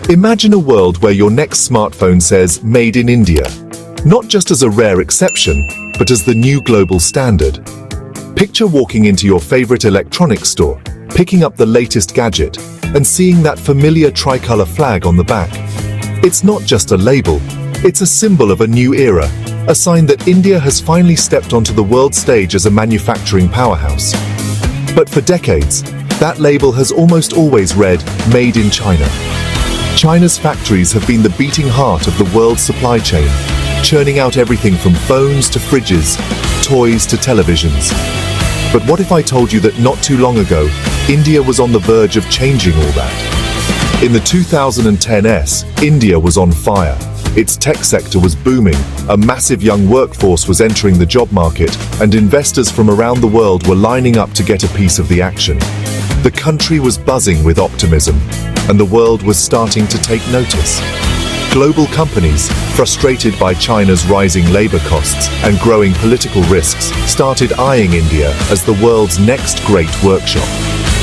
Imagine a world where your next smartphone says "Made in India," not just as a rare exception, but as the new global standard. Picture walking into your favorite electronics store, picking up the latest gadget, and seeing that familiar tricolor flag on the back. It's not just a label, it's a symbol of a new era, a sign that India has finally stepped onto the world stage as a manufacturing powerhouse. But for decades, that label has almost always read "Made in China." China's factories have been the beating heart of the world's supply chain, churning out everything from phones to fridges, toys to televisions. But what if I told you that not too long ago, India was on the verge of changing all that? In the 2010s, India was on fire. Its tech sector was booming, a massive young workforce was entering the job market, and investors from around the world were lining up to get a piece of the action. The country was buzzing with optimism, and the world was starting to take notice. Global companies, frustrated by China's rising labor costs and growing political risks, started eyeing India as the world's next great workshop.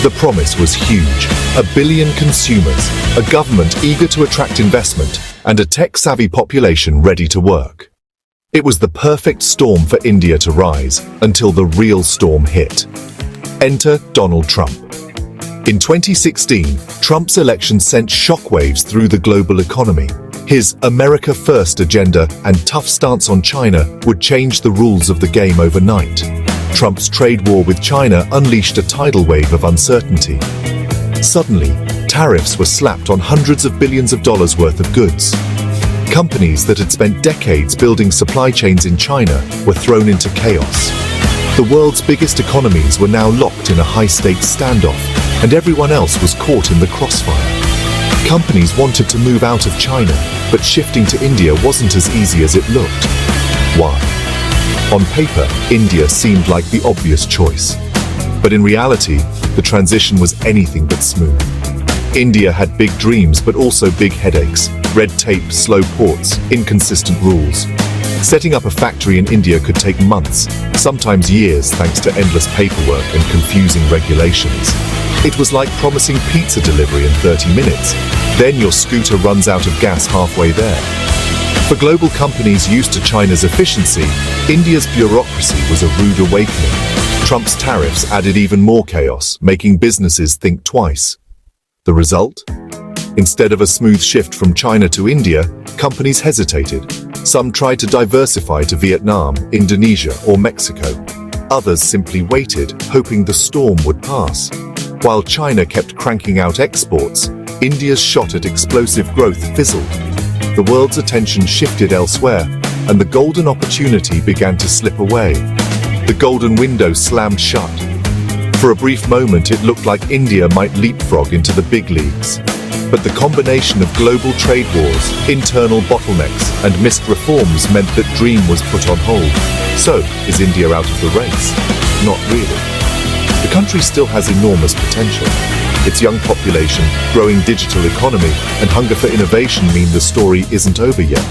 The promise was huge: 1 billion consumers, a government eager to attract investment, and a tech-savvy population ready to work. It was the perfect storm for India to rise, until the real storm hit. Enter Donald Trump. In 2016, Trump's election sent shockwaves through the global economy. His America First agenda and tough stance on China would change the rules of the game overnight. Trump's trade war with China unleashed a tidal wave of uncertainty. Suddenly, tariffs were slapped on hundreds of billions of dollars worth of goods. Companies that had spent decades building supply chains in China were thrown into chaos. The world's biggest economies were now locked in a high-stakes standoff, and everyone else was caught in the crossfire. Companies wanted to move out of China, but shifting to India wasn't as easy as it looked. Why? On paper, India seemed like the obvious choice. But in reality, the transition was anything but smooth. India had big dreams, but also big headaches: red tape, slow ports, inconsistent rules. Setting up a factory in India could take months, sometimes years, thanks to endless paperwork and confusing regulations. It was like promising pizza delivery in 30 minutes. Then your scooter runs out of gas halfway there. For global companies used to China's efficiency, India's bureaucracy was a rude awakening. Trump's tariffs added even more chaos, making businesses think twice. The result? Instead of a smooth shift from China to India, companies hesitated. Some tried to diversify to Vietnam, Indonesia, or Mexico. Others simply waited, hoping the storm would pass. While China kept cranking out exports, India's shot at explosive growth fizzled. The world's attention shifted elsewhere, and the golden opportunity began to slip away. The golden window slammed shut. For a brief moment, it looked like India might leapfrog into the big leagues. But the combination of global trade wars, internal bottlenecks, and missed reforms meant that dream was put on hold. So, is India out of the race? Not really. The country still has enormous potential. Its young population, growing digital economy, and hunger for innovation mean the story isn't over yet.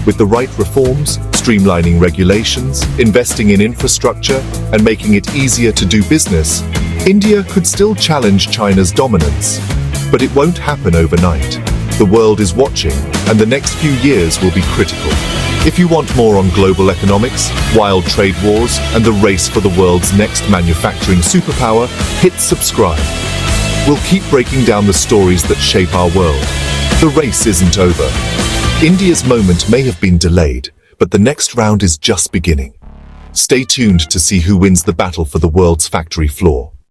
With the right reforms, streamlining regulations, investing in infrastructure, and making it easier to do business, India could still challenge China's dominance. But it won't happen overnight. The world is watching, and the next few years will be critical. If you want more on global economics, wild trade wars, and the race for the world's next manufacturing superpower, hit subscribe. We'll keep breaking down the stories that shape our world. The race isn't over. India's moment may have been delayed, but the next round is just beginning. Stay tuned to see who wins the battle for the world's factory floor.